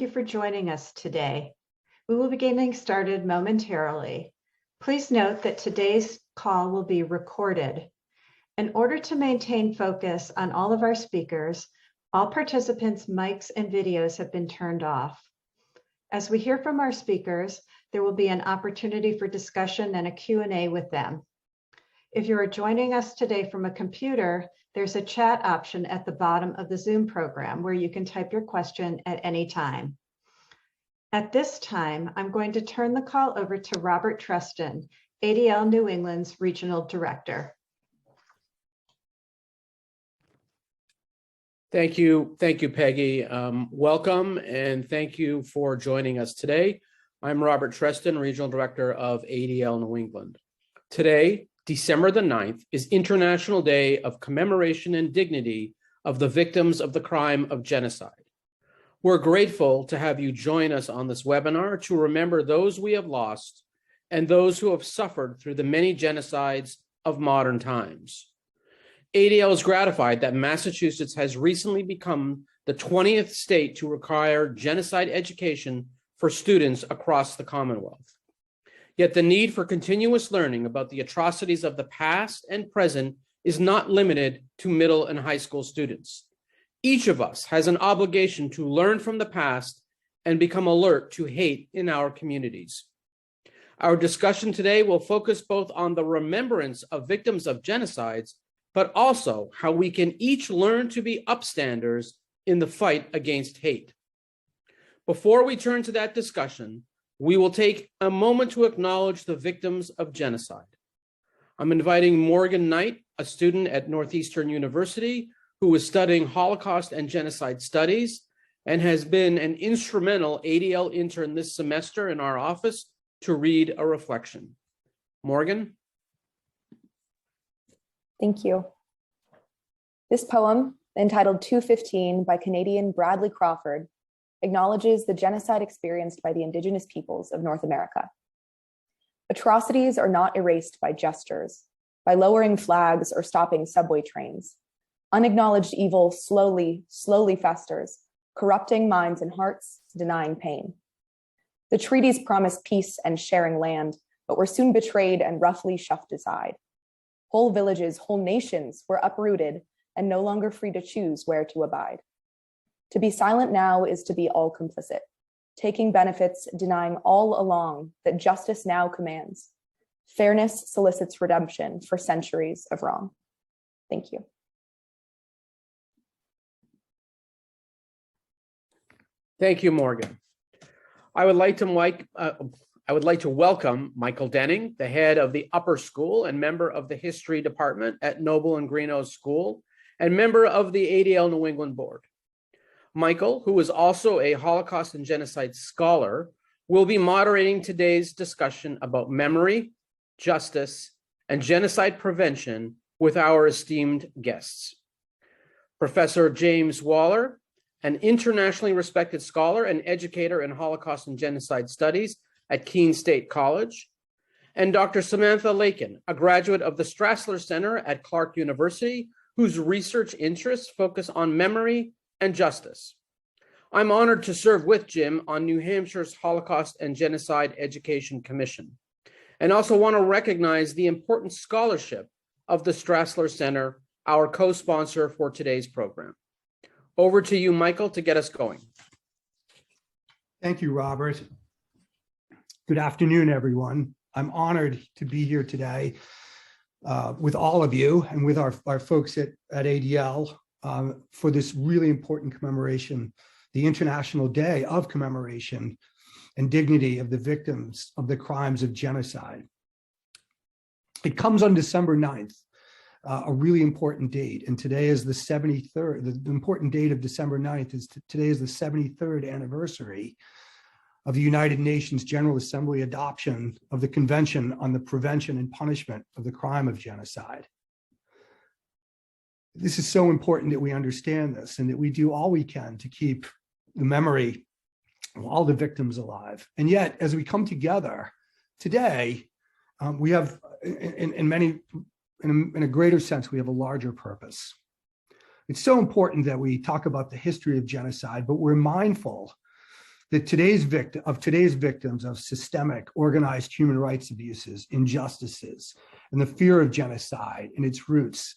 you for joining us today. We will be getting started momentarily. Please note that today's call will be recorded. In order to maintain focus on all of our speakers, all participants' mics and videos have been turned off. As we hear from our speakers, there will be an opportunity for discussion and a Q&A with them. If you are joining us today from a computer, there's a chat option at the bottom of the Zoom program where you can type your question at any time. At this time, I'm going to turn the call over to Robert Treston, ADL New England's Regional Director. Thank you, Peggy. Welcome, and thank you for joining us today. I'm Robert Treston, Regional Director of ADL New England. Today, December the 9th, is International Day of Commemoration and Dignity of the Victims of the Crime of Genocide. We're grateful to have you join us on this webinar to remember those we have lost and those who have suffered through the many genocides of modern times. ADL is gratified that Massachusetts has recently become the 20th state to require genocide education for students across the Commonwealth. Yet the need for continuous learning about the atrocities of the past and present is not limited to middle and high school students. Each of us has an obligation to learn from the past and become alert to hate in our communities. Our discussion today will focus both on the remembrance of victims of genocides, but also how we can each learn to be upstanders in the fight against hate. Before we turn to that discussion, we will take a moment to acknowledge the victims of genocide. I'm inviting Morgan Knight, a student at Northeastern University who is studying Holocaust and Genocide Studies and has been an instrumental ADL intern this semester in our office, to read a reflection. Morgan? Thank you. This poem, entitled 215 by Canadian Bradley Crawford, acknowledges the genocide experienced by the Indigenous peoples of North America. Atrocities are not erased by gestures, by lowering flags or stopping subway trains. Unacknowledged evil slowly festers, corrupting minds and hearts, denying pain. The treaties promised peace and sharing land, but were soon betrayed and roughly shoved aside. Whole villages, whole nations were uprooted and no longer free to choose where to abide. To be silent now is to be all complicit, taking benefits, denying all along that justice now commands. Fairness solicits redemption for centuries of wrong. Thank you. Thank you, Morgan. I would like to welcome Michael Denning, the head of the upper school and member of the history department at Noble and Greenough School and member of the ADL New England board. Michael, who is also a Holocaust and Genocide scholar, will be moderating today's discussion about memory, justice, and genocide prevention with our esteemed guests. Professor James Waller, an internationally respected scholar and educator in Holocaust and Genocide studies at Keene State College, and Dr. Samantha Lakin, a graduate of the Strassler Center at Clark University, whose research interests focus on memory and justice. I'm honored to serve with Jim on New Hampshire's Holocaust and Genocide Education Commission, and also want to recognize the important scholarship of the Strassler Center, our co-sponsor for today's program. Over to you, Michael, to get us going. Thank you, Robert. Good afternoon, everyone. I'm honored to be here today with all of you and with our folks at ADL for this really important commemoration, the International Day of Commemoration and Dignity of the Victims of the Crimes of Genocide. It comes on December 9th, a really important date, and today is the 73rd. The important date of December 9th is today is the 73rd anniversary of the United Nations General Assembly adoption of the Convention on the Prevention and Punishment of the Crime of Genocide. This is so important that we understand this and that we do all we can to keep the memory of all the victims alive. And yet, as we come together today, we have, in a greater sense, we have a larger purpose. It's so important that we talk about the history of genocide, but we're mindful that today's victims of systemic organized human rights abuses, injustices, and the fear of genocide and its roots.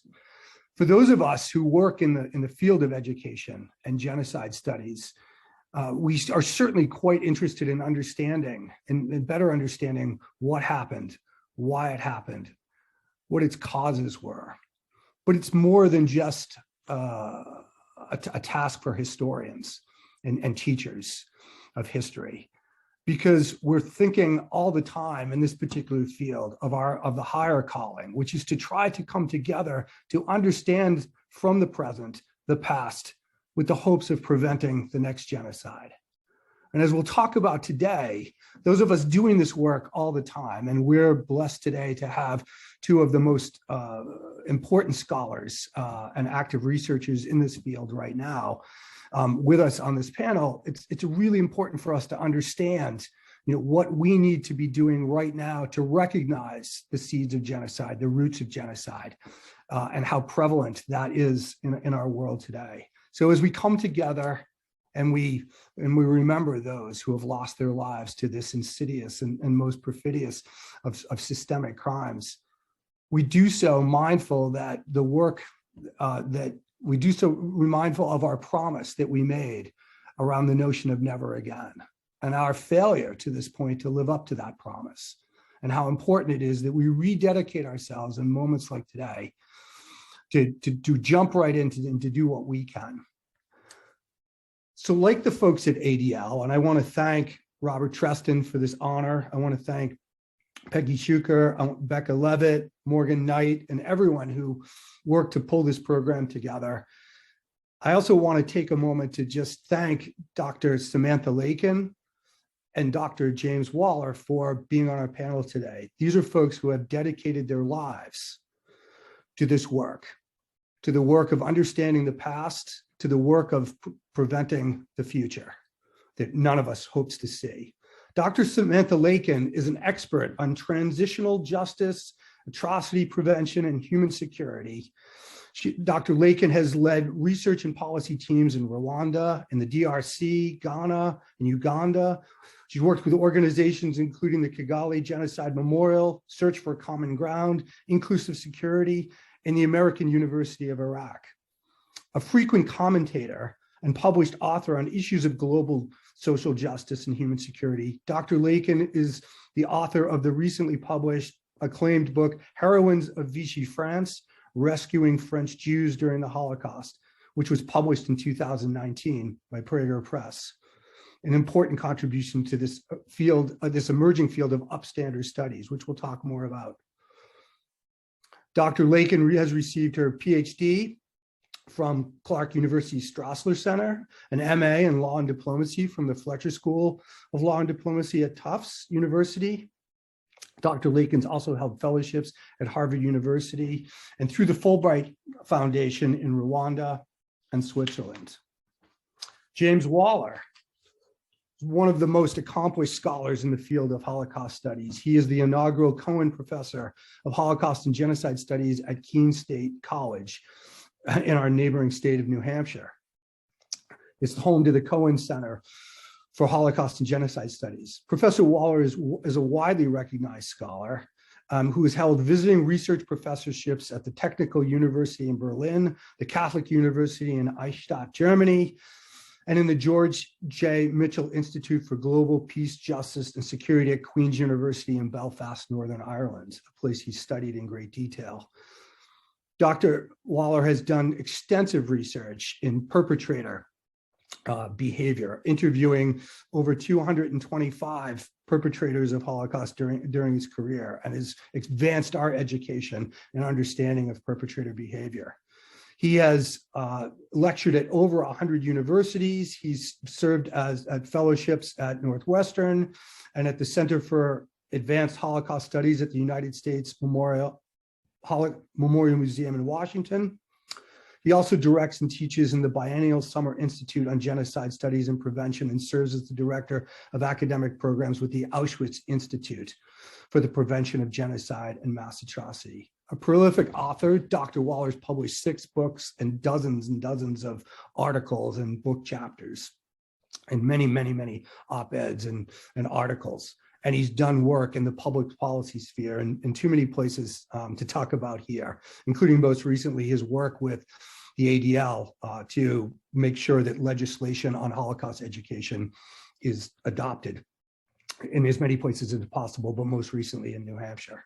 For those of us who work in the field of education and genocide studies, we are certainly quite interested in understanding and better understanding what happened, why it happened, what its causes were. But it's more than just a task for historians and teachers of history, because we're thinking all the time in this particular field of the higher calling, which is to try to come together to understand from the present, the past, with the hopes of preventing the next genocide. And as we'll talk about today, those of us doing this work all the time, and we're blessed today to have two of the most important scholars and active researchers in this field right now with us on this panel, it's really important for us to understand what we need to be doing right now to recognize the seeds of genocide, the roots of genocide, and how prevalent that is in our world today. So as we come together and we remember those who have lost their lives to this insidious and most perfidious of systemic crimes, we do so mindful that the work we're mindful of our promise that we made around the notion of never again, and our failure to this point to live up to that promise, and how important it is that we rededicate ourselves in moments like today to jump right into and to do what we can. So like the folks at ADL, and I want to thank Robert Treston for this honor. I want to thank Peggy Schuker, Becca Levitt, Morgan Knight, and everyone who worked to pull this program together. I also want to take a moment to just thank Dr. Samantha Lakin and Dr. James Waller for being on our panel today. These are folks who have dedicated their lives to this work, to the work of understanding the past, to the work of preventing the future that none of us hopes to see. Dr. Samantha Lakin is an expert on transitional justice, atrocity prevention, and human security. Dr. Lakin has led research and policy teams in Rwanda, in the DRC, Ghana, and Uganda. She's worked with organizations including the Kigali Genocide Memorial, Search for Common Ground, Inclusive Security, and the American University of Iraq. A frequent commentator and published author on issues of global social justice and human security, Dr. Lakin is the author of the recently published acclaimed book, Heroines of Vichy France, Rescuing French Jews During the Holocaust, which was published in 2019 by Prager Press. An important contribution to this field, this emerging field of upstander studies, which we'll talk more about. Dr. Lakin has received her PhD from Clark University Strassler Center, an MA in Law and Diplomacy from the Fletcher School of Law and Diplomacy at Tufts University. Dr. Lakin's also held fellowships at Harvard University and through the Fulbright Foundation in Rwanda and Switzerland. James Waller is one of the most accomplished scholars in the field of Holocaust studies. He is the inaugural Cohen Professor of Holocaust and Genocide Studies at Keene State College in our neighboring state of New Hampshire. It's home to the Cohen Center for Holocaust and Genocide Studies. Professor Waller is a widely recognized scholar who has held visiting research professorships at the Technical University in Berlin, the Catholic University in Eichstätt, Germany, and in the George J. Mitchell Institute for Global Peace, Justice, and Security at Queen's University in Belfast, Northern Ireland, a place he studied in great detail. Dr. Waller has done extensive research in perpetrator behavior, interviewing over 225 perpetrators of Holocaust during his career, and has advanced our education and understanding of perpetrator behavior. He has lectured at over 100 universities. He's served at fellowships at Northwestern and at the Center for Advanced Holocaust Studies at the United States Memorial Museum in Washington. He also directs and teaches in the Biennial Summer Institute on Genocide Studies and Prevention and serves as the director of academic programs with the Auschwitz Institute for the Prevention of Genocide and Mass Atrocity. A prolific author, Dr. Waller's published 6 books and dozens of articles and book chapters. and many, many, many op-eds and articles. And he's done work in the public policy sphere in too many places to talk about here, including most recently his work with the ADL to make sure that legislation on Holocaust education is adopted in as many places as possible, but most recently in New Hampshire.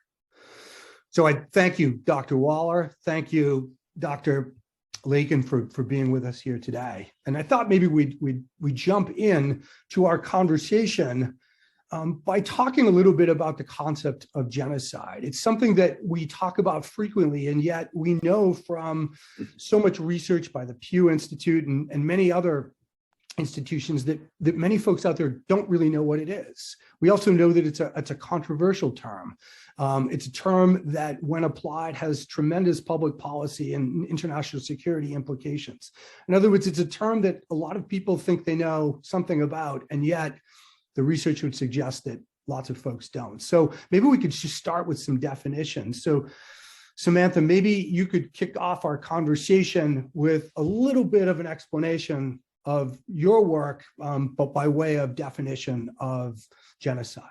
So I thank you, Dr. Waller. Thank you, Dr. Lakin, for being with us here today. And I thought maybe we jump in to our conversation by talking a little bit about the concept of genocide. It's something that we talk about frequently, and yet we know from so much research by the Pew Institute and many other institutions that many folks out there don't really know what it is. We also know that it's a controversial term. It's a term that, when applied, has tremendous public policy and international security implications. In other words, it's a term that a lot of people think they know something about, and yet the research would suggest that lots of folks don't. So maybe we could just start with some definitions. So Samantha, maybe you could kick off our conversation with a little bit of an explanation of your work, but by way of definition of genocide.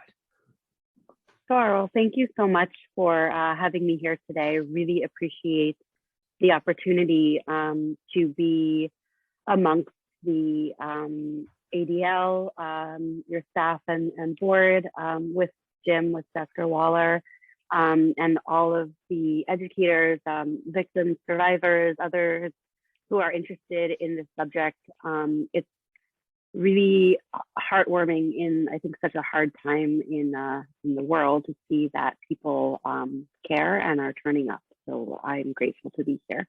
Sure. Well, thank you so much for having me here today. I really appreciate the opportunity to be amongst the ADL, your staff and board, with Jim, with Dr. Waller, and all of the educators, victims, survivors, others who are interested in this subject. It's really heartwarming in, I think, such a hard time in the world to see that people care and are turning up. So I'm grateful to be here.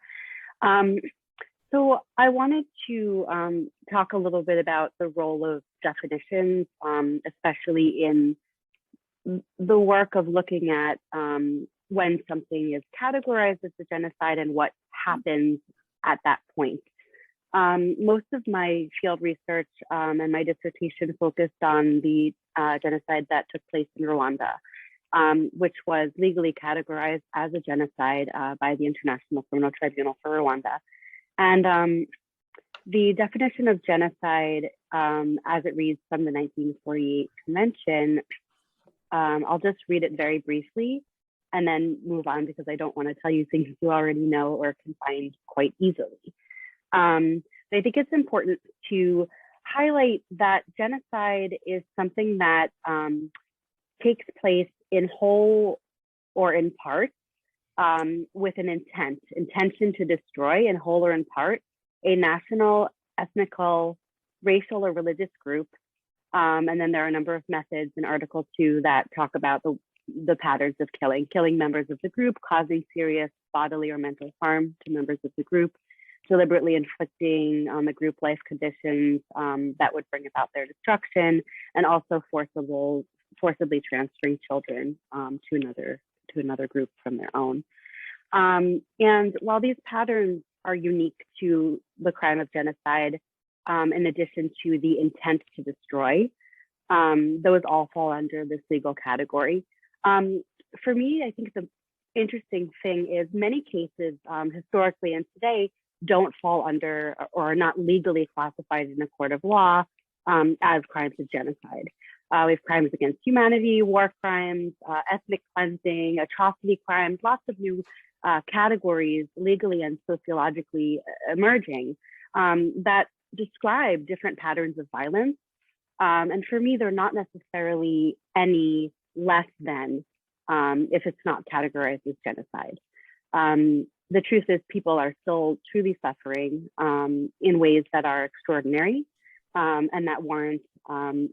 So I wanted to talk a little bit about the role of definitions, especially in the work of looking at when something is categorized as a genocide and what happens at that point. Most of my field research and my dissertation focused on the genocide that took place in Rwanda, which was legally categorized as a genocide by the International Criminal Tribunal for Rwanda. And the definition of genocide, as it reads from the 1948 Convention, I'll just read it very briefly and then move on, because I don't want to tell you things you already know or can find quite easily. I think it's important to highlight that genocide is something that takes place in whole or in part, with an intention to destroy, in whole or in part, a national, ethnical, racial, or religious group. And then there are a number of methods in Article 2 that talk about the patterns of killing members of the group, causing serious bodily or mental harm to members of the group, deliberately inflicting on the group life conditions that would bring about their destruction, and also forcibly transferring children to another group from their own. And while these patterns are unique to the crime of genocide, in addition to the intent to destroy, those all fall under this legal category. For me, I think the interesting thing is many cases historically and today don't fall under or are not legally classified in a court of law as crimes of genocide. We have crimes against humanity, war crimes, ethnic cleansing, atrocity crimes, lots of new categories legally and sociologically emerging that describe different patterns of violence. And for me, they're not necessarily any less than if it's not categorized as genocide. The truth is people are still truly suffering in ways that are extraordinary and that warrant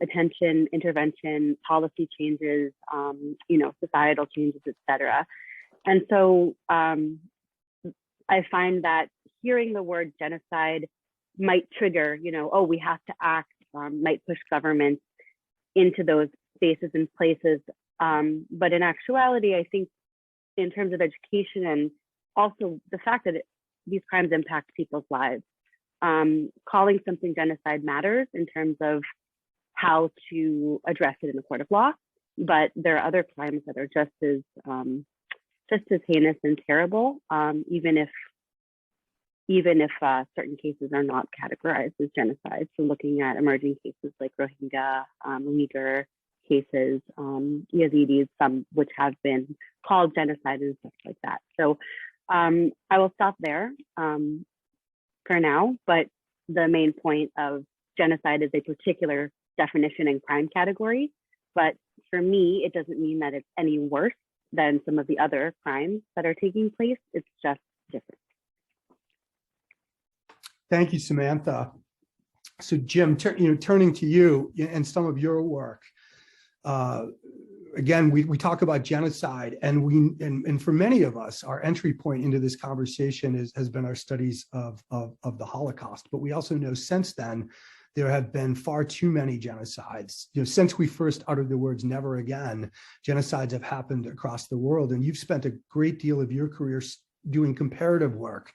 attention, intervention, policy changes, societal changes, etc. And so I find that hearing the word genocide might trigger, oh, we have to act, might push governments into those spaces and places. But in actuality, I think in terms of education and also the fact that these crimes impact people's lives, calling something genocide matters in terms of how to address it in the court of law. But there are other crimes that are just as heinous and terrible, even if even if certain cases are not categorized as genocide. So looking at emerging cases like Rohingya, Uyghur cases, Yazidis, some which have been called genocide and stuff like that. So I will stop there for now, but the main point of genocide is a particular definition and crime category. But for me, it doesn't mean that it's any worse than some of the other crimes that are taking place. It's just different. Thank you, Samantha. So Jim, turning to you and some of your work, again, we talk about genocide, and for many of us, our entry point into this conversation has been our studies of the Holocaust. But we also know since then, there have been far too many genocides. Since we first uttered the words "never again," genocides have happened across the world. And you've spent a great deal of your career doing comparative work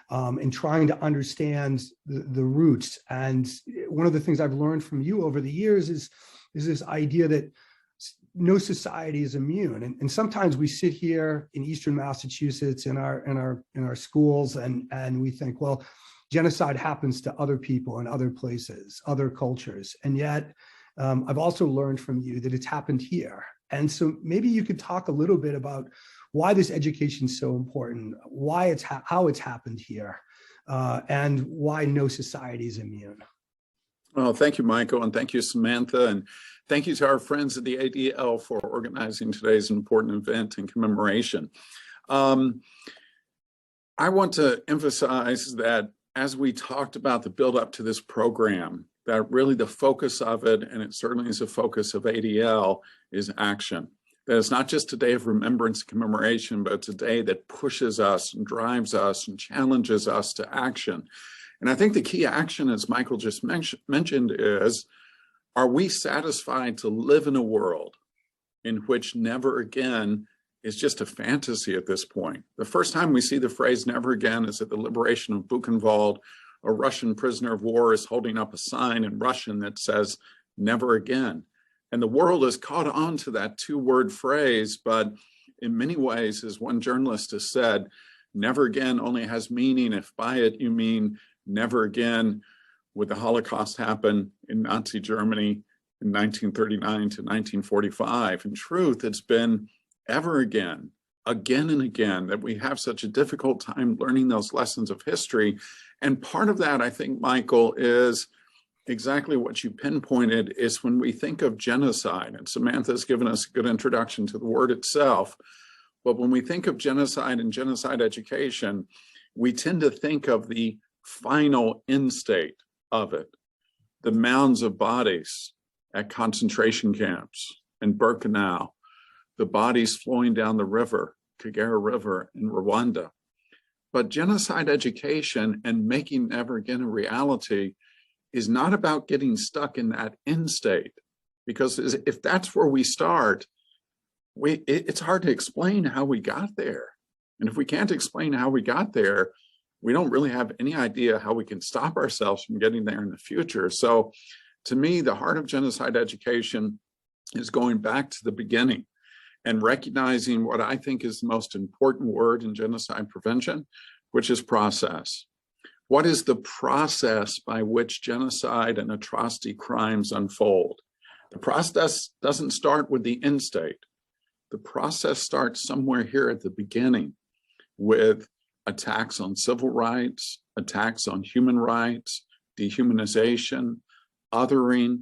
and trying to understand the roots. And one of the things I've learned from you over the years is this idea that no society is immune. And sometimes we sit here in Eastern Massachusetts in our schools and we think, well, genocide happens to other people in other places, other cultures. And yet I've also learned from you that it's happened here. And so maybe you could talk a little bit about why this education is so important, why how it's happened here, and why no society is immune. Well, thank you, Michael, and thank you, Samantha, and thank you to our friends at the ADL for organizing today's important event and commemoration. I want to emphasize that as we talked about the build up to this program, that really the focus of it, and it certainly is a focus of ADL, is action. That it's not just a day of remembrance and commemoration, but it's a day that pushes us and drives us and challenges us to action. And I think the key action, as Michael just mentioned, is, are we satisfied to live in a world in which never again is just a fantasy at this point? The first time we see the phrase never again is at the liberation of Buchenwald. A Russian prisoner of war is holding up a sign in Russian that says never again. And the world has caught on to that two-word phrase, but in many ways, as one journalist has said, never again only has meaning if by it you mean never again would the Holocaust happen in Nazi Germany in 1939 to 1945. In truth, it's been ever again and again, that we have such a difficult time learning those lessons of history. And part of that, I think, Michael, is exactly what you pinpointed, is when we think of genocide, and Samantha's given us a good introduction to the word itself, but when we think of genocide and genocide education, we tend to think of the final end state of it, the mounds of bodies at concentration camps in Birkenau, the bodies flowing down the river, Kagera River in Rwanda. But genocide education and making never again a reality is not about getting stuck in that end state, because if that's where we start, it's hard to explain how we got there. And if we can't explain how we got there, we don't really have any idea how we can stop ourselves from getting there in the future. So to me, the heart of genocide education is going back to the beginning and recognizing what I think is the most important word in genocide prevention, which is process. What is the process by which genocide and atrocity crimes unfold? The process doesn't start with the end state. The process starts somewhere here at the beginning with attacks on civil rights, attacks on human rights, dehumanization, othering,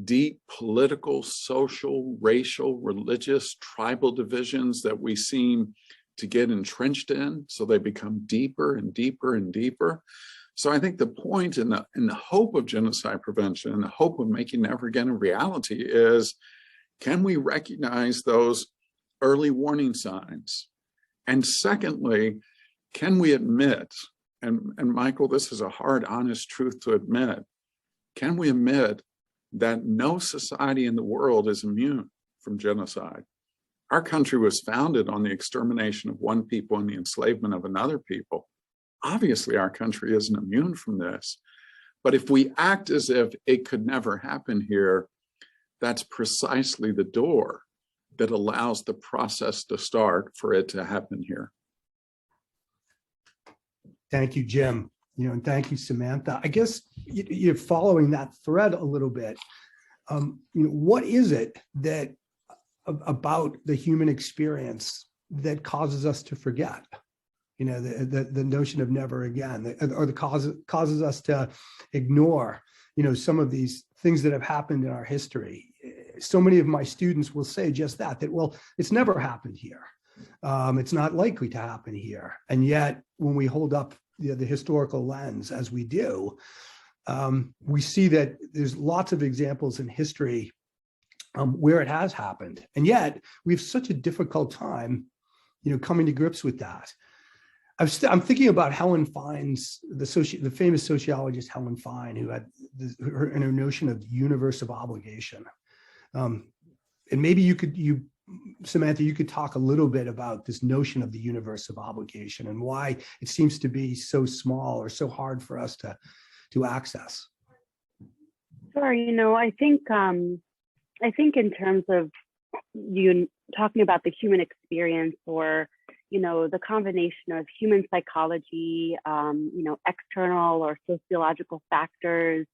deep political, social, racial, religious, tribal divisions that we seem to get entrenched in, so they become deeper and deeper and deeper. So I think the point in the hope of genocide prevention and the hope of making never again a reality is, can we recognize those early warning signs? And secondly, can we admit, and Michael, this is a hard, honest truth to admit, can we admit that no society in the world is immune from genocide? Our country was founded on the extermination of one people and the enslavement of another people. Obviously, our country isn't immune from this. But if we act as if it could never happen here, that's precisely the door that allows the process to start for it to happen here. Thank you, Jim. And thank you, Samantha. I guess you're following that thread a little bit. What is it that about the human experience that causes us to forget? The notion of never again, or causes us to ignore, some of these things that have happened in our history. So many of my students will say just that, well, it's never happened here. It's not likely to happen here. And yet, when we hold up the historical lens, as we do, we see that there's lots of examples in history where it has happened. And yet, we have such a difficult time, coming to grips with that. I'm thinking about Helen Fine's, the famous sociologist Helen Fine, who had her notion of the universe of obligation. And maybe Samantha, you could talk a little bit about this notion of the universe of obligation and why it seems to be so small or so hard for us to access. Sure. I think in terms of you talking about the human experience, or the combination of human psychology, external or sociological factors,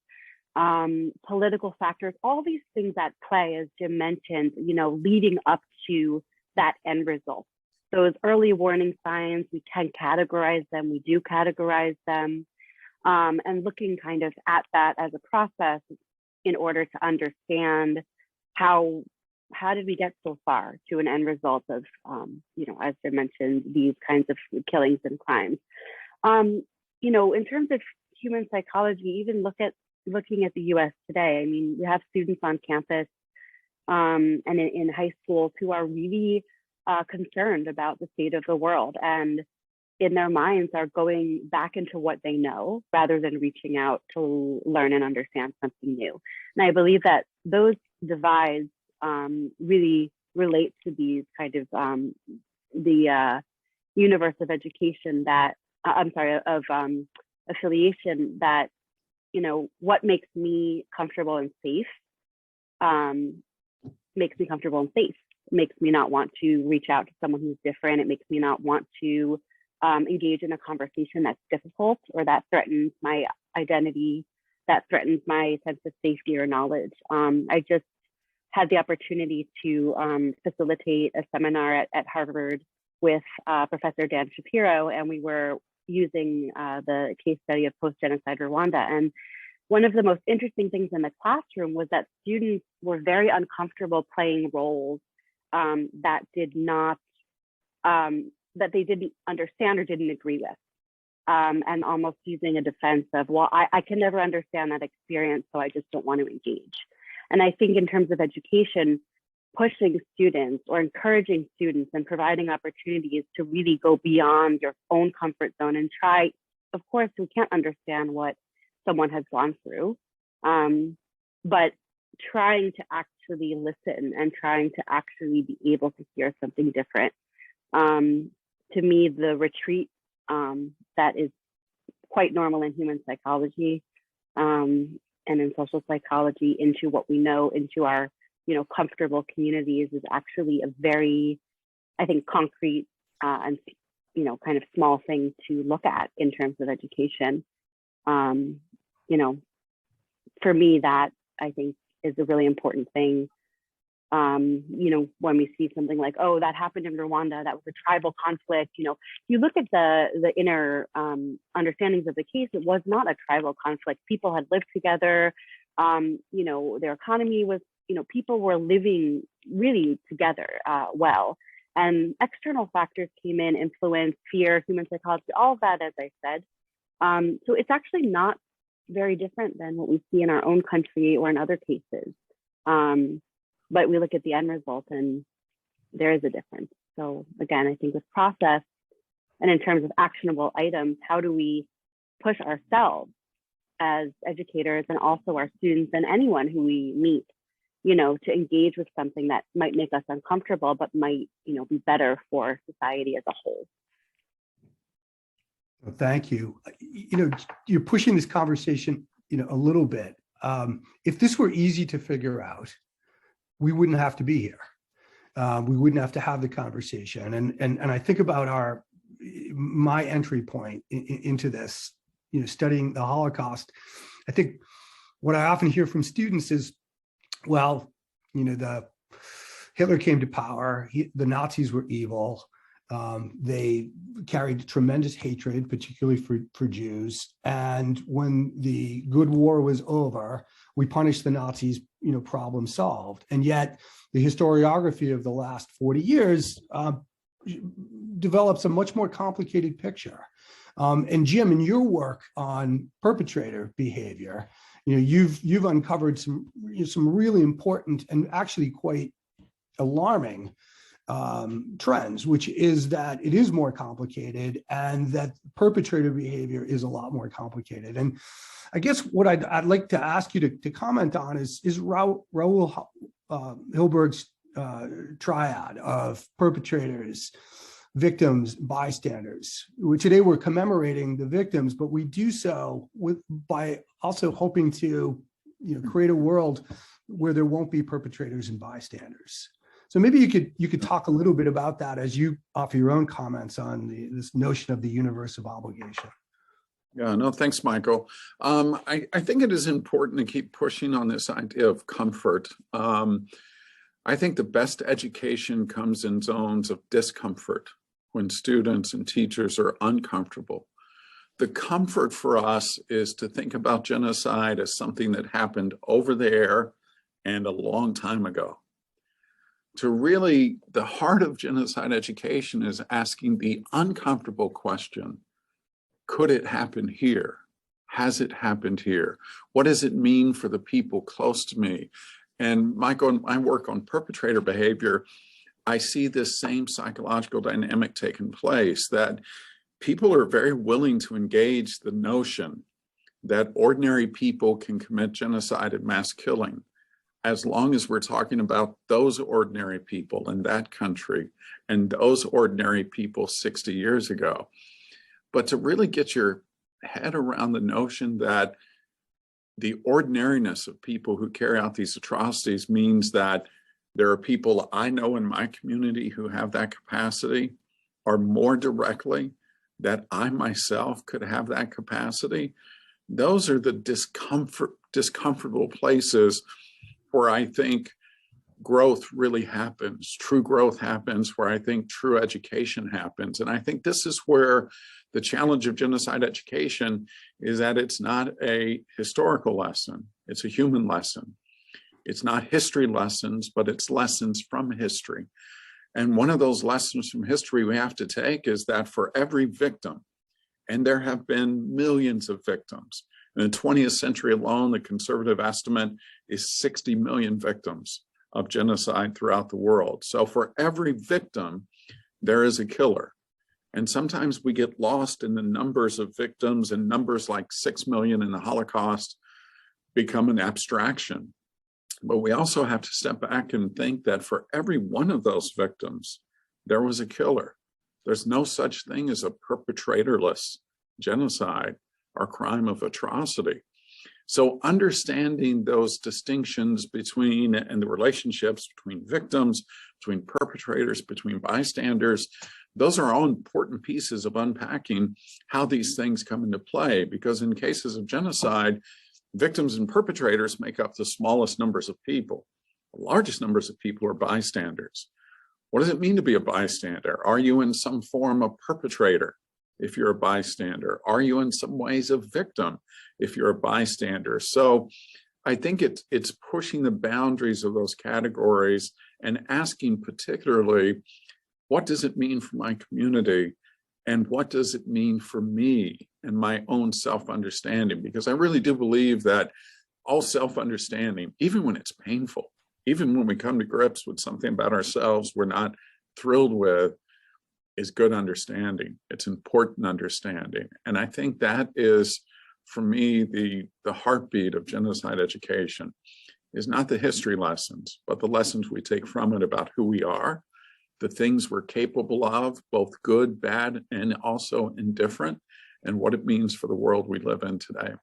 political factors, all these things at play, as Jim mentioned, leading up to that end result. Those early warning signs, we can categorize them, we do categorize them, and looking kind of at that as a process in order to understand how did we get so far to an end result of, as Jim mentioned, these kinds of killings and crimes. In terms of human psychology, even looking at the US today, I mean, we have students on campus and in high schools who are really concerned about the state of the world, and in their minds are going back into what they know rather than reaching out to learn and understand something new. And I believe that those divides really relate to these kind of the universe of education that affiliation that what makes me comfortable and safe makes me comfortable and safe. It makes me not want to reach out to someone who's different. It makes me not want to engage in a conversation that's difficult or that threatens my identity, that threatens my sense of safety or knowledge. I just had the opportunity to facilitate a seminar at Harvard with Professor Dan Shapiro, and we were using the case study of post-genocide Rwanda. And one of the most interesting things in the classroom was that students were very uncomfortable playing roles that they didn't understand or didn't agree with, and almost using a defense of, well, I can never understand that experience, so I just don't want to engage. And I think in terms of education, pushing students or encouraging students and providing opportunities to really go beyond your own comfort zone and try, of course, we can't understand what someone has gone through, but trying to actually listen and trying to actually be able to hear something different. To me, the retreat that is quite normal in human psychology and in social psychology into what we know, into our comfortable communities, is actually a very, I think, concrete and kind of small thing to look at in terms of education. For me, that I think is a really important thing. When we see something like, oh, that happened in Rwanda, that was a tribal conflict, you look at the inner understandings of the case, it was not a tribal conflict. People had lived together, their economy was, people were living really together well. And external factors came in, influence, fear, human psychology, all of that, as I said. So it's actually not very different than what we see in our own country or in other cases. But we look at the end result and there is a difference. So again, I think with process and in terms of actionable items, how do we push ourselves as educators and also our students and anyone who we meet, to engage with something that might make us uncomfortable, but might, be better for society as a whole. Well, thank you. You're pushing this conversation, a little bit. If this were easy to figure out, we wouldn't have to be here. We wouldn't have to have the conversation. And I think about our my entry point into this, studying the Holocaust. I think what I often hear from students is, well, the Hitler came to power, the Nazis were evil. They carried tremendous hatred, particularly for Jews. And when the good war was over, we punished the Nazis, problem solved. And yet the historiography of the last 40 years develops a much more complicated picture. And Jim, in your work on perpetrator behavior, you've uncovered some really important and actually quite alarming trends, which is that it is more complicated and that perpetrator behavior is a lot more complicated. And I guess what I'd like to ask you to comment on is Raoul Hilberg's triad of perpetrators, victims, bystanders. Today we're commemorating the victims, but we do so by also hoping to create a world where there won't be perpetrators and bystanders. So maybe you could talk a little bit about that as you offer your own comments on this notion of the universe of obligation. Yeah, no, thanks, Michael. I think it is important to keep pushing on this idea of comfort. I think the best education comes in zones of discomfort, when students and teachers are uncomfortable. The comfort for us is to think about genocide as something that happened over there and a long time ago. To really, the heart of genocide education is asking the uncomfortable question, could it happen here? Has it happened here? What does it mean for the people close to me? And Michael, in my work on perpetrator behavior, I see this same psychological dynamic taking place, that people are very willing to engage the notion that ordinary people can commit genocide and mass killing, as long as we're talking about those ordinary people in that country and those ordinary people 60 years ago. But to really get your head around the notion that the ordinariness of people who carry out these atrocities means that there are people I know in my community who have that capacity, or more directly, that I myself could have that capacity. Those are the discomfortable places where I think growth really happens. True growth happens, where I think true education happens. And I think this is where the challenge of genocide education is, that it's not a historical lesson, it's a human lesson. It's not history lessons, but it's lessons from history. And one of those lessons from history we have to take is that for every victim, and there have been millions of victims, in the 20th century alone, the conservative estimate is 60 million victims of genocide throughout the world. So for every victim, there is a killer. And sometimes we get lost in the numbers of victims, and numbers like 6 million in the Holocaust become an abstraction. But we also have to step back and think that for every one of those victims, there was a killer. There's no such thing as a perpetratorless genocide or crime of atrocity. So understanding those distinctions between, and the relationships between victims, between perpetrators, between bystanders, those are all important pieces of unpacking how these things come into play. Because in cases of genocide, victims and perpetrators make up the smallest numbers of people. The largest numbers of people are bystanders. What does it mean to be a bystander? Are you in some form a perpetrator if you're a bystander? Are you in some ways a victim if you're a bystander? So I think it's pushing the boundaries of those categories and asking particularly, what does it mean for my community? And what does it mean for me and my own self-understanding? Because I really do believe that all self-understanding, even when it's painful, even when we come to grips with something about ourselves we're not thrilled with, is good understanding. It's important understanding. And I think that is, for me, the heartbeat of genocide education, is not the history lessons, but the lessons we take from it about who we are, the things we're capable of, both good, bad, and also indifferent, and what it means for the world we live in today.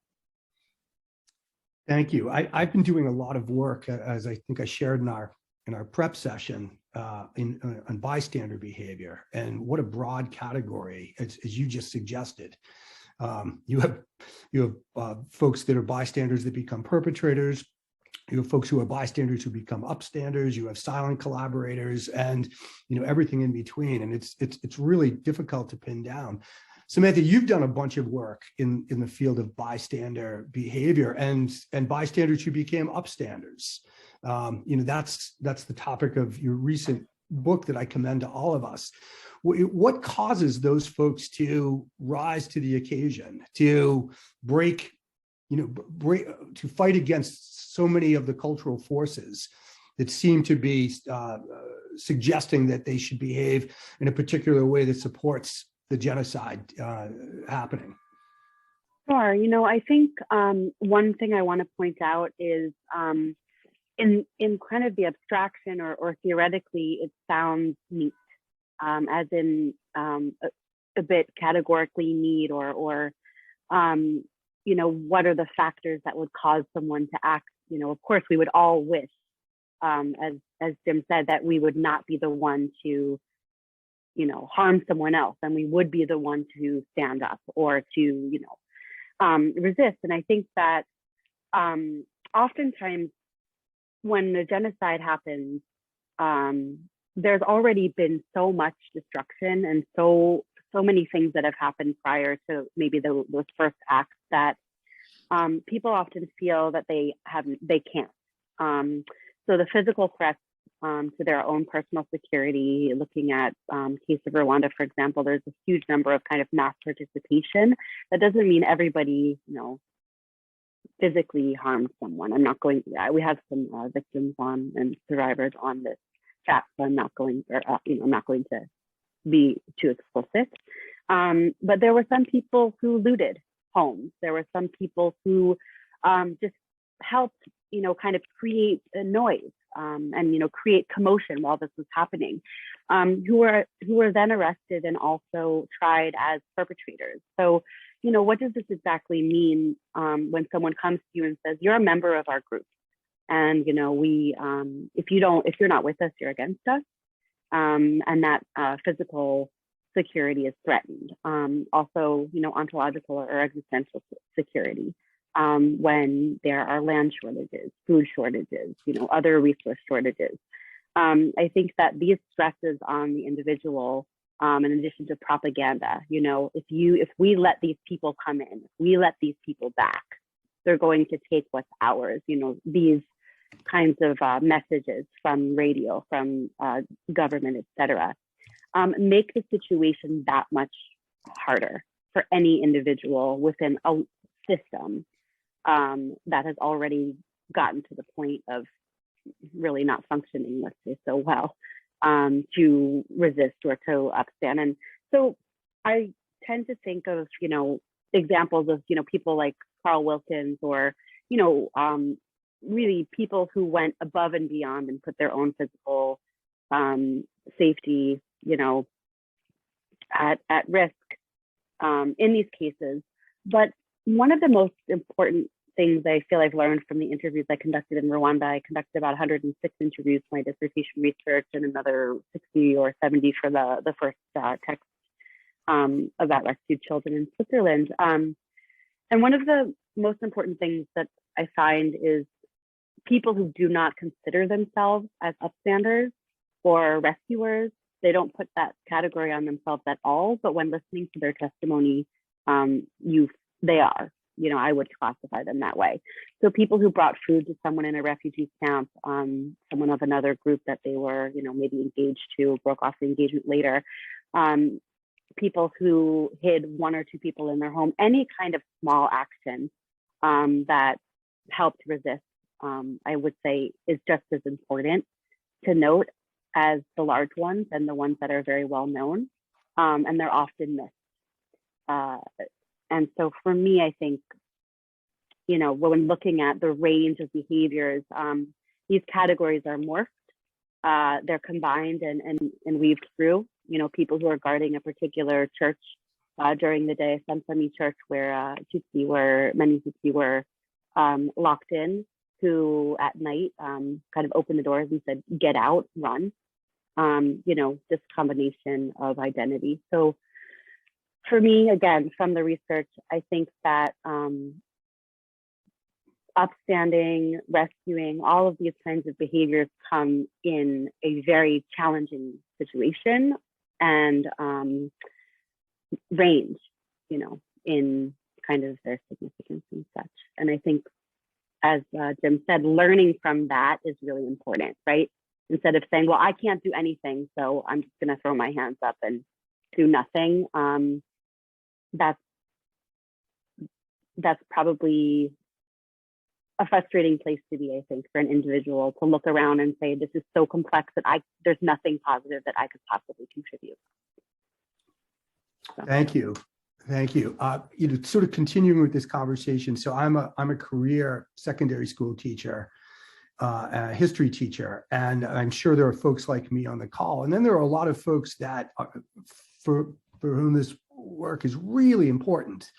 Thank you. I've been doing a lot of work, as I think I shared in our in our prep session on bystander behavior, and what a broad category, as you just suggested. You have folks that are bystanders that become perpetrators. You have folks who are bystanders who become upstanders. You have silent collaborators, and everything in between. And it's really difficult to pin down. Samantha, you've done a bunch of work in the field of bystander behavior and bystanders who became upstanders. That's the topic of your recent book that I commend to all of us. What causes those folks to rise to the occasion, to to fight against so many of the cultural forces that seem to be suggesting that they should behave in a particular way that supports the genocide happening? Sure. I think one thing I want to point out is in kind of the abstraction or theoretically, it sounds neat, as in a bit categorically neat or what are the factors that would cause someone to act? Of course, we would all wish, as Jim said, that we would not be the one to harm someone else, and we would be the one to stand up or to, resist. And I think that oftentimes when the genocide happens, there's already been so much destruction and so many things that have happened prior to maybe those first acts that people often feel that they can't. So the physical threats to their own personal security, looking at case of Rwanda, for example, there's a huge number of kind of mass participation. That doesn't mean everybody, physically harmed someone. We have some victims on and survivors on this chat, so I'm not going to be too explicit. But there were some people who looted homes. There were some people who just helped, kind of create a noise and create commotion while this was happening, who were then arrested and also tried as perpetrators. So, what does this exactly mean when someone comes to you and says, you're a member of our group, and we if you're not with us, you're against us, and that physical security is threatened. Also, ontological or existential security. When there are land shortages, food shortages, other resource shortages. I think that these stresses on the individual, in addition to propaganda, if we let these people come in, if we let these people back, they're going to take what's ours. These kinds of messages from radio, from government, etc., make the situation that much harder for any individual within a system that has already gotten to the point of really not functioning, let's say, so well, to resist or to upstand. And so I tend to think of, examples of, people like Carl Wilkins or, really people who went above and beyond and put their own physical safety, at risk in these cases. But one of the most important things I feel I've learned from the interviews I conducted in Rwanda, I conducted about 106 interviews for my dissertation research and another 60 or 70 for the first text about rescued children in Switzerland. And one of the most important things that I find is people who do not consider themselves as upstanders or rescuers, they don't put that category on themselves at all, but when listening to their testimony, they are, I would classify them that way. So people who brought food to someone in a refugee camp, someone of another group that they were, maybe engaged to, broke off the engagement later, people who hid one or two people in their home, any kind of small action that helped resist, I would say is just as important to note as the large ones and the ones that are very well known, and they're often missed. And so for me, I think, when looking at the range of behaviors, these categories are morphed, they're combined and weaved through, people who are guarding a particular church during the day, Sansami Church, where many Tutsi were locked in. who at night kind of opened the doors and said, get out, run. This combination of identity. So for me, again, from the research, I think that upstanding, rescuing, all of these kinds of behaviors come in a very challenging situation and range, in kind of their significance and such. And I think, as Jim said, learning from that is really important, right? Instead of saying, well, I can't do anything, so I'm just going to throw my hands up and do nothing. That's probably a frustrating place to be, I think, for an individual to look around and say, this is so complex that there's nothing positive that I could possibly contribute. So. Thank you. Thank you. Sort of continuing with this conversation. So I'm a career secondary school teacher, a history teacher, and I'm sure there are folks like me on the call. And then there are a lot of folks that for whom this work is really important.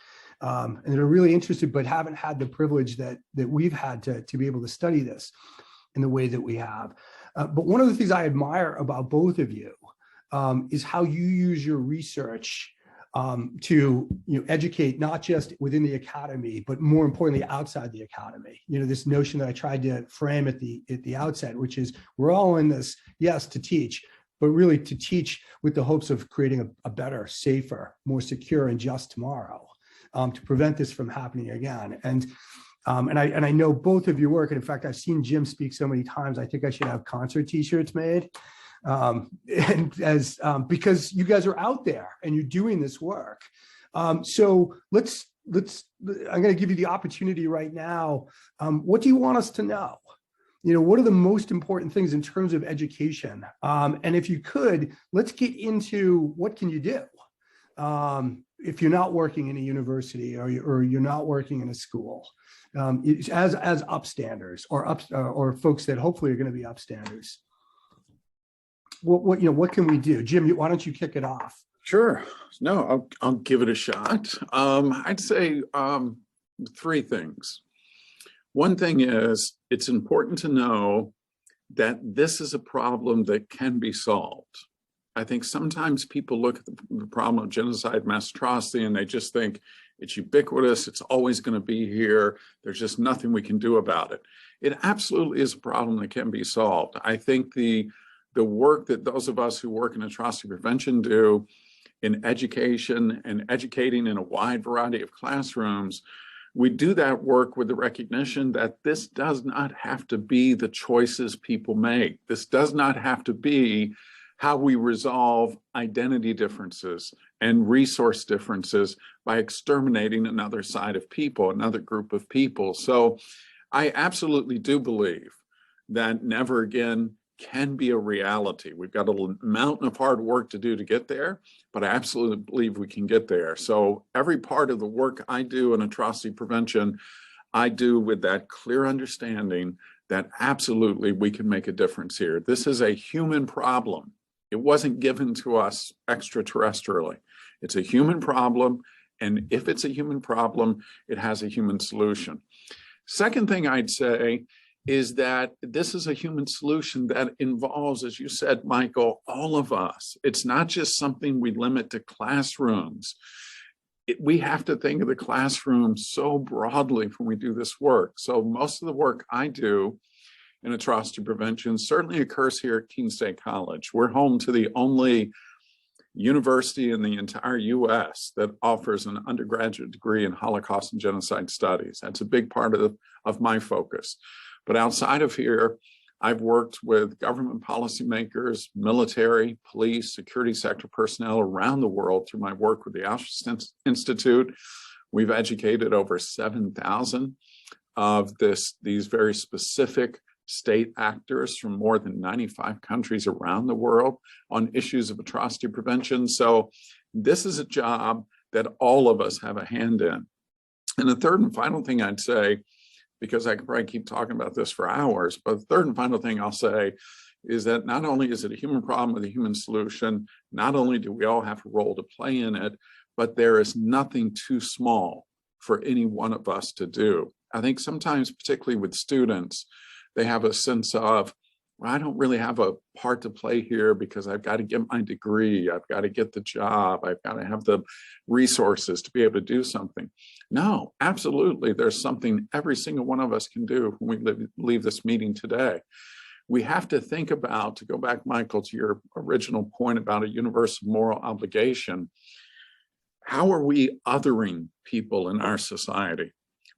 And they're really interested, but haven't had the privilege that we've had to be able to study this in the way that we have. But one of the things I admire about both of you is how you use your research to educate, not just within the academy, but more importantly, outside the academy. This notion that I tried to frame at the outset, which is we're all in this, yes, to teach, but really to teach with the hopes of creating a better, safer, more secure and just tomorrow. To prevent this from happening again. And I know both of your work, and in fact, I've seen Jim speak so many times, I think I should have concert t-shirts made. Because you guys are out there and you're doing this work. So let's I'm going to give you the opportunity right now. What do you want us to know? What are the most important things in terms of education? And if you could, let's get into what can you do? If you're not working in a university or you're not working in a school, as upstanders or folks that hopefully are going to be upstanders, what can we do? Jim, why don't you kick it off? Sure. No, I'll give it a shot. I'd say three things. One thing is it's important to know that this is a problem that can be solved. I think sometimes people look at the problem of genocide, mass atrocity, and they just think it's ubiquitous, it's always going to be here, there's just nothing we can do about it. It absolutely is a problem that can be solved. I think the work that those of us who work in atrocity prevention do in education and educating in a wide variety of classrooms, we do that work with the recognition that this does not have to be the choices people make. This does not have to be how we resolve identity differences and resource differences by exterminating another side of people, another group of people. So I absolutely do believe that never again can be a reality. We've got a mountain of hard work to do to get there, but I absolutely believe we can get there. So every part of the work I do in atrocity prevention, I do with that clear understanding that absolutely we can make a difference here. This is a human problem. It wasn't given to us extraterrestrially. It's a human problem, and if it's a human problem, it has a human solution. Second thing I'd say is that this is a human solution that involves, as you said, Michael, all of us. It's not just something we limit to classrooms. We have to think of the classroom so broadly when we do this work. So most of the work I do in atrocity prevention certainly occurs here at Keene State College. We're home to the only university in the entire US that offers an undergraduate degree in Holocaust and genocide studies. That's a big part of my focus. But outside of here, I've worked with government policymakers, military, police, security sector personnel around the world through my work with the Auschwitz Institute. We've educated over 7,000 of these very specific state actors from more than 95 countries around the world on issues of atrocity prevention. So this is a job that all of us have a hand in. And the third and final thing I'd say, because I could probably keep talking about this for hours, but the third and final thing I'll say is that not only is it a human problem with a human solution, not only do we all have a role to play in it, but there is nothing too small for any one of us to do. I think sometimes, particularly with students, they have a sense of, well, I don't really have a part to play here because I've got to get my degree, I've got to get the job, I've got to have the resources to be able to do something. No, absolutely, there's something every single one of us can do when we leave this meeting today. We have to think about, to go back, Michael, to your original point about a universal moral obligation, how are we othering people in our society?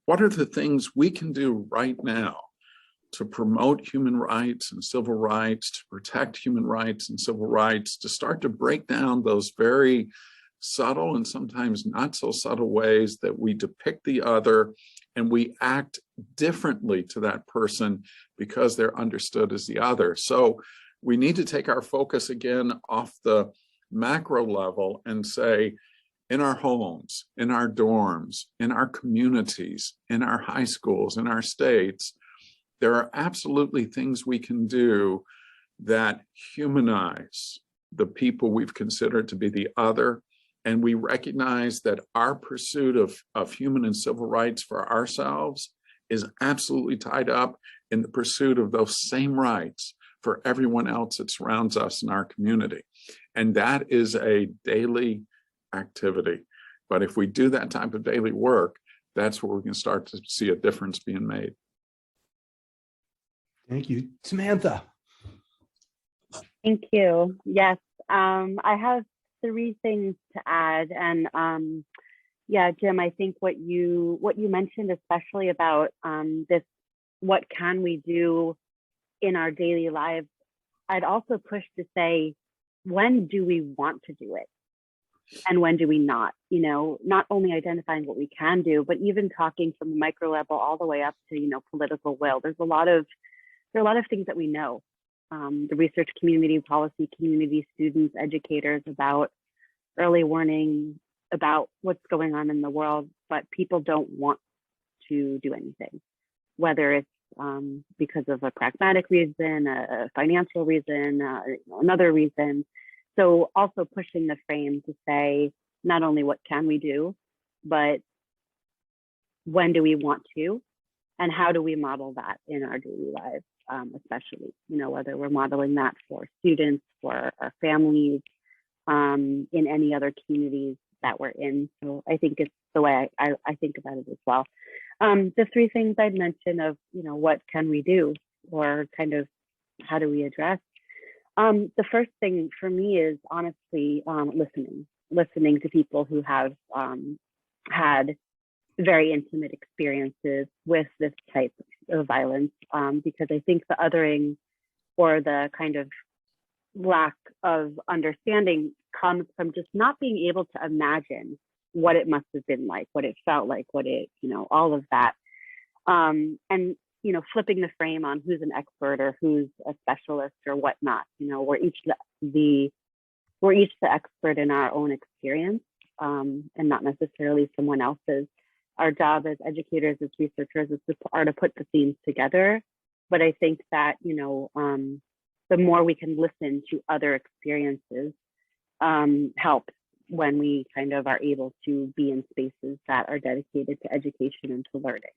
What are the things we can do right now to promote human rights and civil rights, to protect human rights and civil rights, to start to break down those very subtle and sometimes not so subtle ways that we depict the other and we act differently to that person because they're understood as the other. So we need to take our focus again off the macro level and say, in our homes, in our dorms, in our communities, in our high schools, in our states, there are absolutely things we can do that humanize the people we've considered to be the other. And we recognize that our pursuit of human and civil rights for ourselves is absolutely tied up in the pursuit of those same rights for everyone else that surrounds us in our community. And that is a daily activity. But if we do that type of daily work, that's where we can start to see a difference being made. Thank you. Samantha. Thank you. Yes, I have 3 things to add. And yeah, Jim, I think what you mentioned, especially about this, what can we do in our daily lives? I'd also push to say, when do we want to do it? And when do we not? You know, not only identifying what we can do, but even talking from the micro level all the way up to, you know, political will. There are a lot of things that we know. The research community, policy community, students, educators, about early warning, about what's going on in the world, but people don't want to do anything, whether it's because of a pragmatic reason, a financial reason, another reason. So also pushing the frame to say, not only what can we do, but when do we want to, and how do we model that in our daily lives, especially, you know, whether we're modeling that for students, for our families, in any other communities that we're in. So I think it's the way I think about it as well. The 3 things I'd mentioned of, you know, what can we do, or kind of how do we address? The first thing for me is honestly listening to people who have had very intimate experiences with this type of violence, because I think the othering or the kind of lack of understanding comes from just not being able to imagine what it must have been like, what it felt like, what it, you know, all of that. And, you know, flipping the frame on who's an expert or who's a specialist or whatnot. You know, we're each the expert in our own experience, and not necessarily someone else's. Our job as educators, as researchers, are to put the themes together. But I think that, you know, the more we can listen to other experiences, helps when we kind of are able to be in spaces that are dedicated to education and to learning.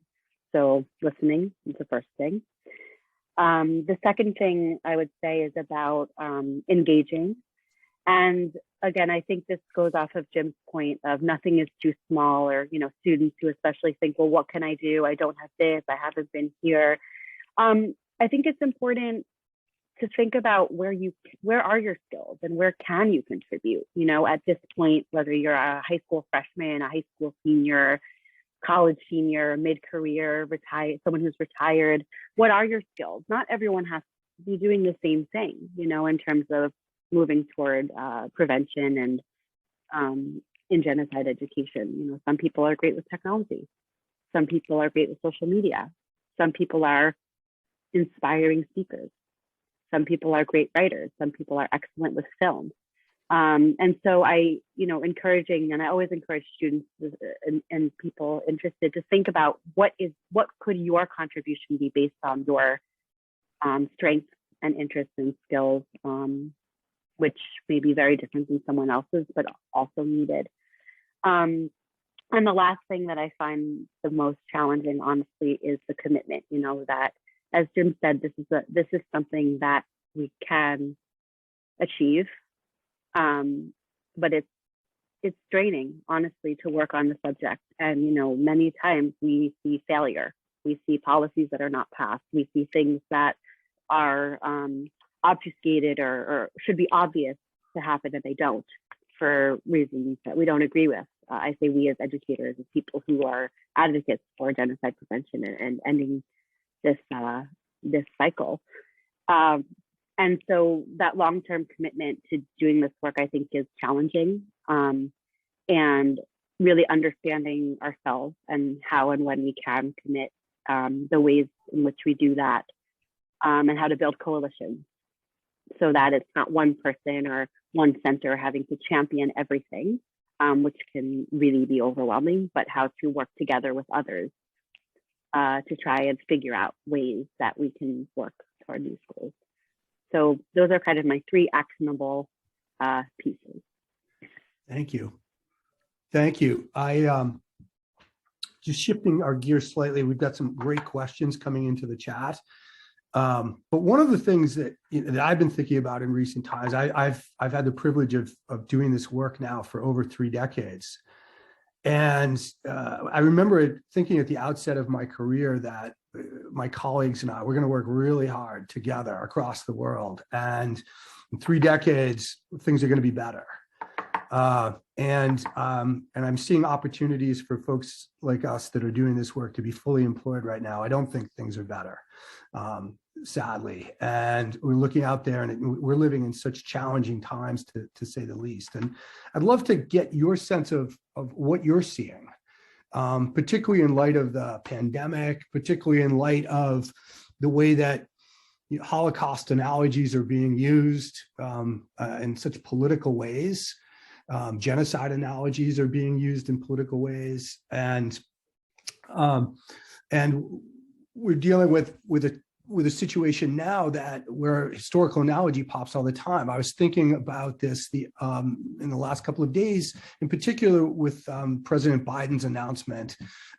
So listening is the first thing. The second thing I would say is about engaging. And again, I think this goes off of Jim's point of nothing is too small, or, you know, students who especially think, well, what can I do? I don't have this, I haven't been here. I think it's important to think about where are your skills and where can you contribute? You know, at this point, whether you're a high school freshman, a high school senior, college senior, mid-career, retired, someone who's retired, what are your skills? Not everyone has to be doing the same thing, you know, in terms of moving toward prevention and in genocide education. You know, some people are great with technology. Some people are great with social media. Some people are inspiring speakers. Some people are great writers. Some people are excellent with film. And so I, you know, and I always encourage students and people interested to think about what could your contribution be based on your strengths and interests and skills, which may be very different than someone else's, but also needed. And the last thing that I find the most challenging, honestly, is the commitment. You know, that, as Jim said, this is something that we can achieve, but it's draining, honestly, to work on the subject. And you know, many times we see failure. We see policies that are not passed. We see things that are obfuscated or should be obvious to happen, and they don't, for reasons that we don't agree with. I say we as educators, as people who are advocates for genocide prevention and ending this cycle. And so that long-term commitment to doing this work, I think, is challenging, and really understanding ourselves and how and when we can commit, the ways in which we do that, and how to build coalitions so that it's not one person or one center having to champion everything, which can really be overwhelming, but how to work together with others to try and figure out ways that we can work toward these goals. So those are kind of my three actionable pieces. Thank you. Thank you. I just shifting our gears slightly, we've got some great questions coming into the chat. But one of the things that, that I've been thinking about in recent times, I've had the privilege of doing this work now for over 3 decades. And I remember thinking at the outset of my career that my colleagues and I, we're going to work really hard together across the world. And in 3 decades, things are going to be better. And I'm seeing opportunities for folks like us that are doing this work to be fully employed right now. I don't think things are better, sadly. And we're looking out there, and we're living in such challenging times, to say the least. And I'd love to get your sense of what you're seeing, particularly in light of the pandemic, particularly in light of the way that Holocaust analogies are being used in such political ways. Genocide analogies are being used in political ways, and we're dealing with a situation now where historical analogy pops all the time. I was thinking about this in the last couple of days, in particular with President Biden's announcement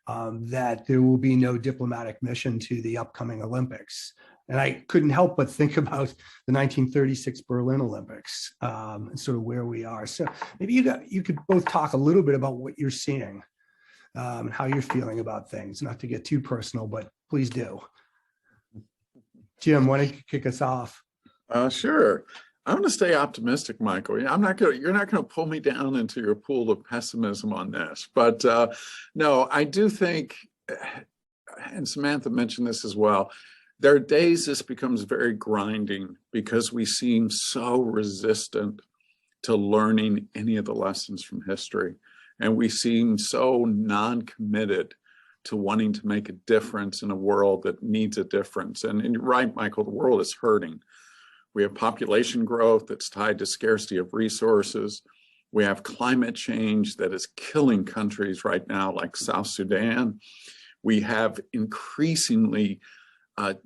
that there will be no diplomatic mission to the upcoming Olympics. And I couldn't help but think about the 1936 Berlin Olympics, and sort of where we are. So maybe you could both talk a little bit about what you're seeing, and how you're feeling about things. Not to get too personal, but please do. Jim, why don't you kick us off? Sure. I'm going to stay optimistic, Michael. You're not going to pull me down into your pool of pessimism on this. But no, I do think, and Samantha mentioned this as well, there are days this becomes very grinding because we seem so resistant to learning any of the lessons from history. And we seem so non-committed to wanting to make a difference in a world that needs a difference. And you're right, Michael, the world is hurting. We have population growth that's tied to scarcity of resources. We have climate change that is killing countries right now, like South Sudan. We have increasingly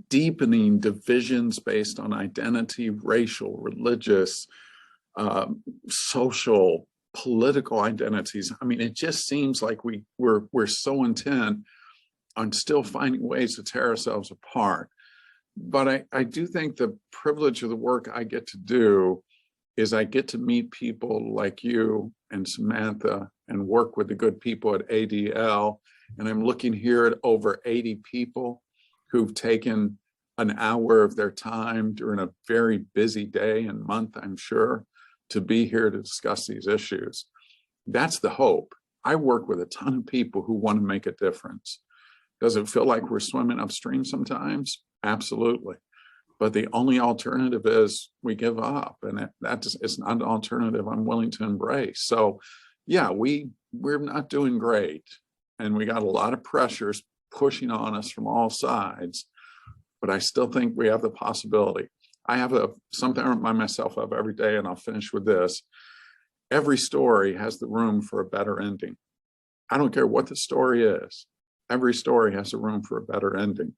deepening divisions based on identity, racial, religious, social, political identities. I mean, it just seems like we're so intent on still finding ways to tear ourselves apart. But I do think the privilege of the work I get to do is I get to meet people like you and Samantha and work with the good people at ADL. And I'm looking here at over 80 people who've taken an hour of their time during a very busy day and month, I'm sure, to be here to discuss these issues. That's the hope. I work with a ton of people who want to make a difference. Does it feel like we're swimming upstream sometimes? Absolutely. But the only alternative is we give up, and it's not an alternative I'm willing to embrace. So yeah, we're not doing great, and we got a lot of pressures pushing on us from all sides, but I still think we have the possibility. I have something I remind myself of every day, and I'll finish with this. Every story has the room for a better ending. I don't care what the story is. Every story has a room for a better ending.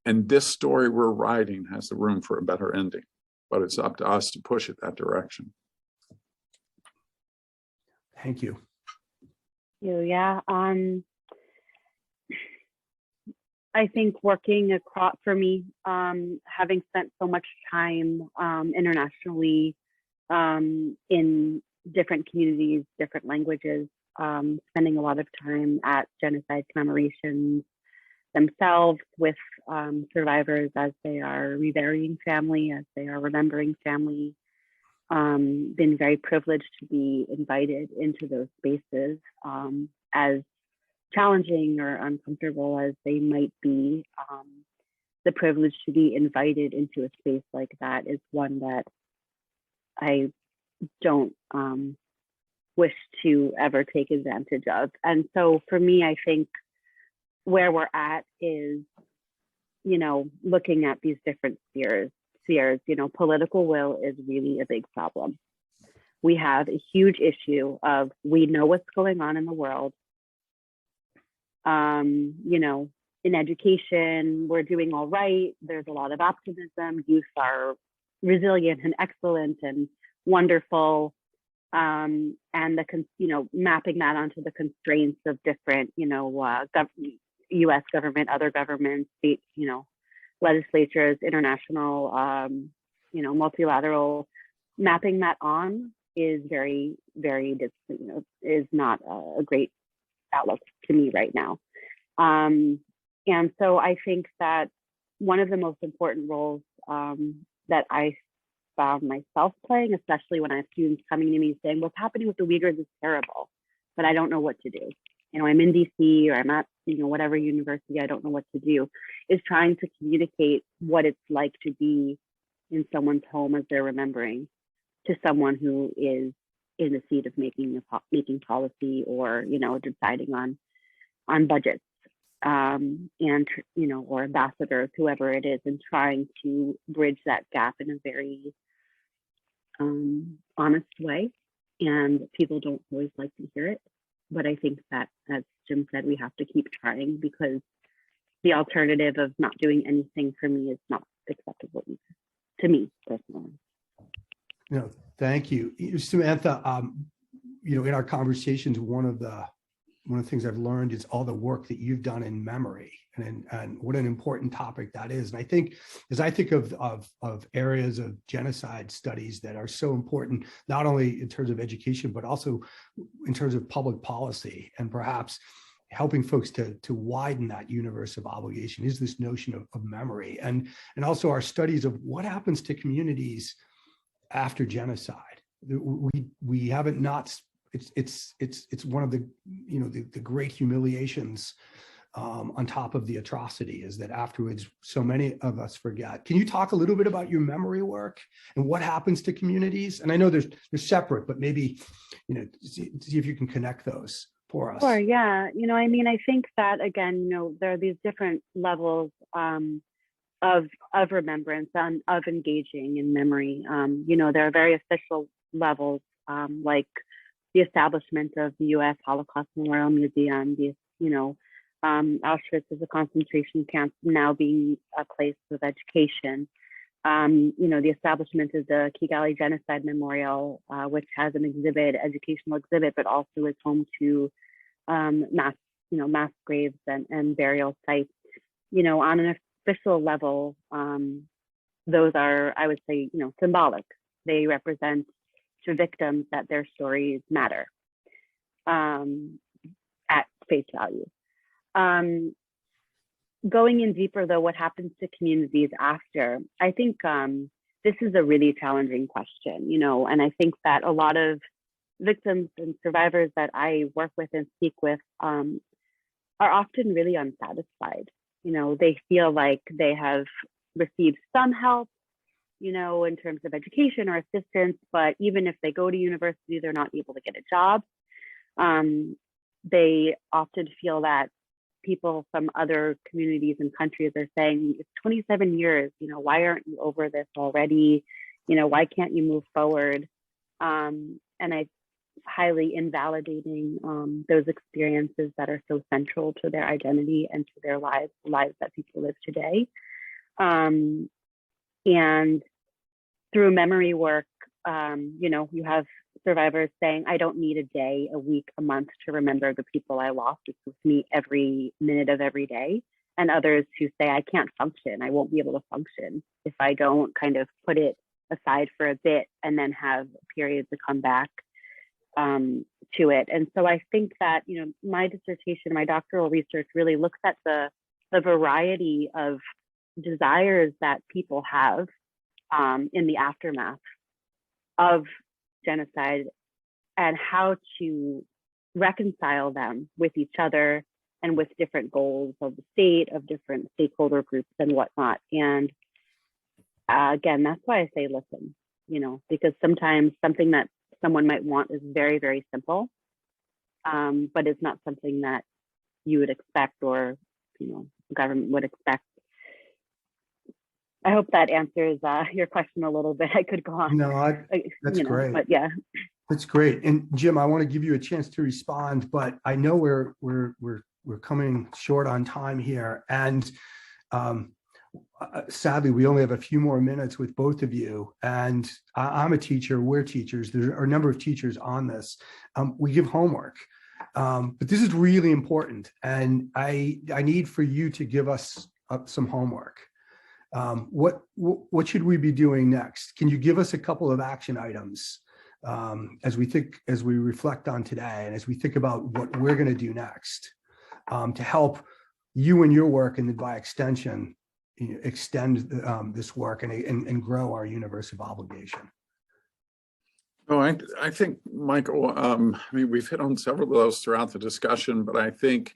And this story we're writing has the room for a better ending, but it's up to us to push it that direction. Thank you. you. Yeah. I think working across, for me, having spent so much time internationally in different communities, different languages, spending a lot of time at genocide commemorations themselves with survivors as they are reburying family, as they are remembering family. Been very privileged to be invited into those spaces, as challenging or uncomfortable as they might be. The privilege to be invited into a space like that is one that I don't wish to ever take advantage of. And so for me, I think where we're at is, looking at these different spheres, political will is really a big problem. We have a huge issue of, we know what's going on in the world. In education, we're doing all right. There's a lot of optimism. Youth are resilient and excellent and wonderful. And mapping that onto the constraints of different, U.S. government, other governments, state, legislatures, international, multilateral, mapping that on is very, very, is not a great outlook to me right now. And so I think that one of the most important roles that I found myself playing, especially when I have students coming to me saying, what's happening with the Uyghurs is terrible, but I don't know what to do. I'm in DC or I'm at, whatever university, I don't know what to do, is trying to communicate what it's like to be in someone's home as they're remembering, to someone who is in the seat of making policy or, deciding on budgets, or ambassadors, whoever it is, and trying to bridge that gap in a very honest way. And people don't always like to hear it. But I think that, as Jim said, we have to keep trying, because the alternative of not doing anything for me is not acceptable either, to me personally. No, thank you. Samantha, in our conversations, one of the things I've learned is all the work that you've done in memory, and what an important topic that is. And I think, as I think of areas of genocide studies that are so important, not only in terms of education, but also in terms of public policy, and perhaps helping folks to widen that universe of obligation, is this notion of memory, and also our studies of what happens to communities after genocide. We haven't not. It's one of the the great humiliations on top of the atrocity, is that afterwards so many of us forget. Can you talk a little bit about your memory work and what happens to communities? And I know they're separate, but maybe see if you can connect those for us. Sure. Yeah. I think that, again, there are these different levels of remembrance and of engaging in memory. There are very official levels, like the establishment of the U.S. Holocaust Memorial Museum, Auschwitz as a concentration camp now being a place of education. The establishment of the Kigali Genocide Memorial, which has an educational exhibit, but also is home to mass graves and burial sites. On an official level, those are, I would say, symbolic. They represent to victims that their stories matter at face value. Going in deeper, though, what happens to communities after? I think this is a really challenging question, and I think that a lot of victims and survivors that I work with and speak with are often really unsatisfied. They feel like they have received some help, in terms of education or assistance, but even if they go to university, they're not able to get a job. They often feel that people from other communities and countries are saying, it's 27 years, why aren't you over this already? Why can't you move forward? And I highly invalidating those experiences that are so central to their identity and to their lives that people live today. And through memory work, you have survivors saying, I don't need a day, a week, a month to remember the people I lost. It's with me every minute of every day. And others who say, I can't function. I won't be able to function if I don't kind of put it aside for a bit and then have periods to come back to it. And so I think that, you know, my dissertation, my doctoral research really looks at the variety of desires that people have in the aftermath of genocide and how to reconcile them with each other and with different goals of the state, of different stakeholder groups and whatnot. And again, that's why I say listen, you know, because sometimes something that someone might want is very, very simple, but it's not something that you would expect or, you know, the government would expect. I hope that answers your question a little bit. I could go on. No, that's great. But yeah. That's great. And Jim, I want to give you a chance to respond, but I know we're coming short on time here. And sadly, we only have a few more minutes with both of you. And I'm a teacher, we're teachers. There are a number of teachers on this. We give homework, but this is really important. And I need for you to give us some homework. What should we be doing next? Can you give us a couple of action items as we reflect on today and as we think about what we're going to do next to help you and your work, and by extension, extend this work and grow our universe of obligation? Oh, I think, Michael, I mean, we've hit on several of those throughout the discussion, but I think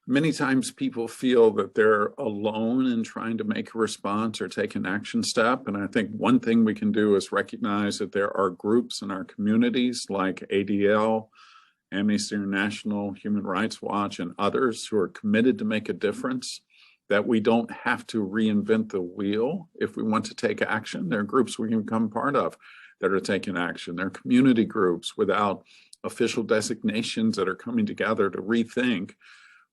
many times people feel that they're alone in trying to make a response or take an action step. And I think one thing we can do is recognize that there are groups in our communities like ADL, Amnesty International, Human Rights Watch, and others who are committed to make a difference, that we don't have to reinvent the wheel if we want to take action. There are groups we can become part of that are taking action. There are community groups without official designations that are coming together to rethink,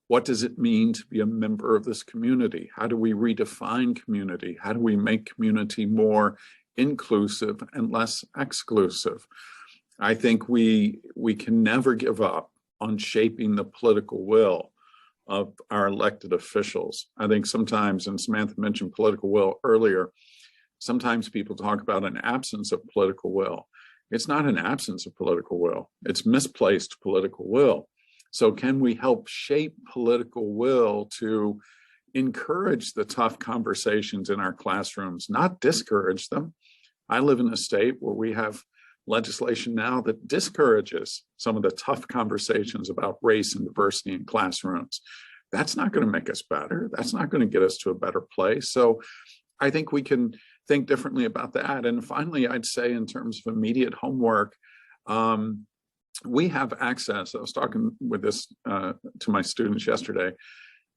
what does it mean to be a member of this community? How do we redefine community? How do we make community more inclusive and less exclusive? I think we can never give up on shaping the political will of our elected officials. I think sometimes, and Samantha mentioned political will earlier, sometimes people talk about an absence of political will. It's not an absence of political will, it's misplaced political will. So can we help shape political will to encourage the tough conversations in our classrooms, not discourage them? I live in a state where we have legislation now that discourages some of the tough conversations about race and diversity in classrooms. That's not going to make us better. That's not going to get us to a better place. So I think we can think differently about that. And finally, I'd say in terms of immediate homework, we have access. I was talking with this to my students yesterday.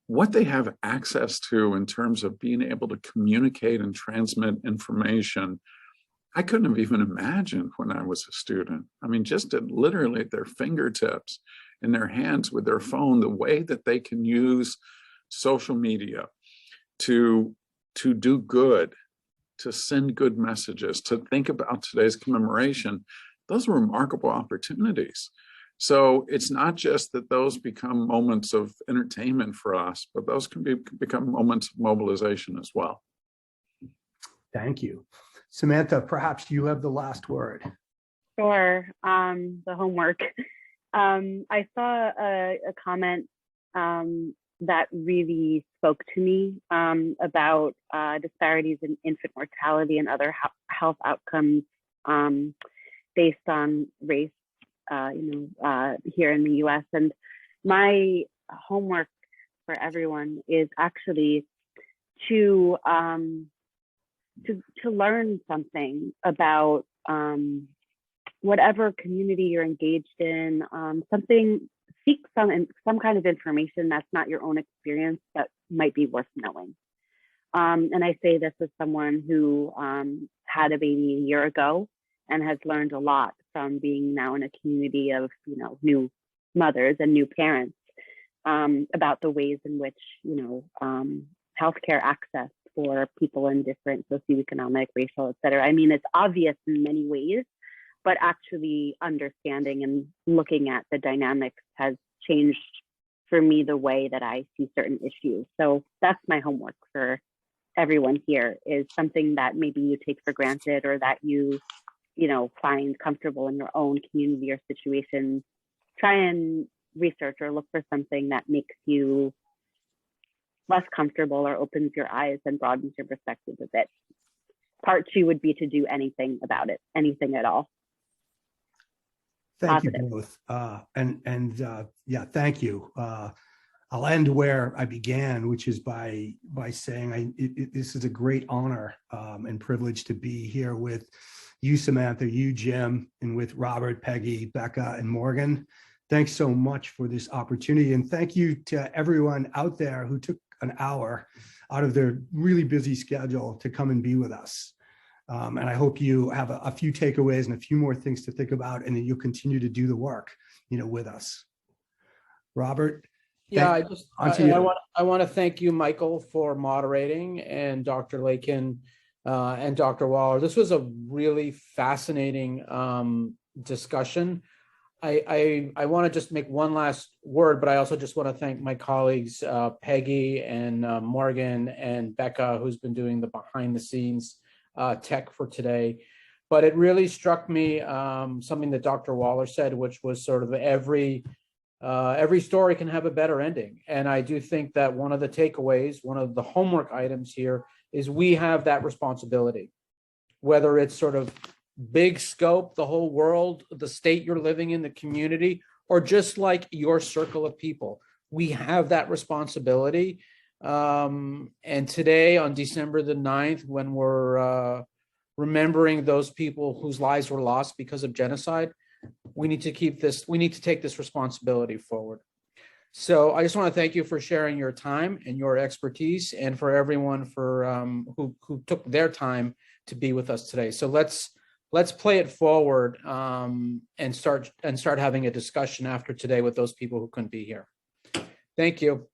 What they have access to in terms of being able to communicate and transmit information, I couldn't have even imagined when I was a student. I mean, just literally at their fingertips, in their hands with their phone, the way that they can use social media to do good, to send good messages, to think about today's commemoration. Those are remarkable opportunities. So it's not just that those become moments of entertainment for us, but those can become moments of mobilization as well. Thank you. Samantha, perhaps you have the last word. Sure. The homework. I saw a comment that really spoke to me about disparities in infant mortality and other health outcomes based on race, here in the U.S. And my homework for everyone is actually to learn something about whatever community you're engaged in, seek some kind of information that's not your own experience that might be worth knowing. And I say this as someone who had a baby a year ago and has learned a lot from being now in a community of new mothers and new parents about the ways in which healthcare access for people in different socioeconomic, racial, et cetera. I mean, it's obvious in many ways, but actually understanding and looking at the dynamics has changed for me the way that I see certain issues. So that's my homework for everyone here, is something that maybe you take for granted or that you find comfortable in your own community or situation. Try and research or look for something that makes you less comfortable or opens your eyes and broadens your perspective a bit. Part 2 would be to do anything about it, anything at all. Thank you Positive. both. Yeah, thank you. I'll end where I began, which is by saying this is a great honor and privilege to be here with you, Samantha, you, Jim, and with Robert, Peggy, Becca, and Morgan. Thanks so much for this opportunity. And thank you to everyone out there who took an hour out of their really busy schedule to come and be with us. And I hope you have a few takeaways and a few more things to think about, and then you'll continue to do the work, with us. Robert? Yeah, I want to thank you, Michael, for moderating, and Dr. Lakin and Dr. Waller. This was a really fascinating discussion. I want to just make one last word, but I also just want to thank my colleagues, Peggy and Morgan and Becca, who's been doing the behind the scenes tech for today. But it really struck me something that Dr. Waller said, which was sort of every story can have a better ending. And I do think that one of the takeaways, one of the homework items here, is we have that responsibility, whether it's sort of big scope, the whole world, the state you're living in, the community, or just like your circle of people. We have that responsibility. And today, on December the 9th, when we're remembering those people whose lives were lost because of genocide, we need to take this responsibility forward. So I just want to thank you for sharing your time and your expertise, and for everyone who took their time to be with us today. So let's play it forward and start having a discussion after today with those people who couldn't be here. Thank you.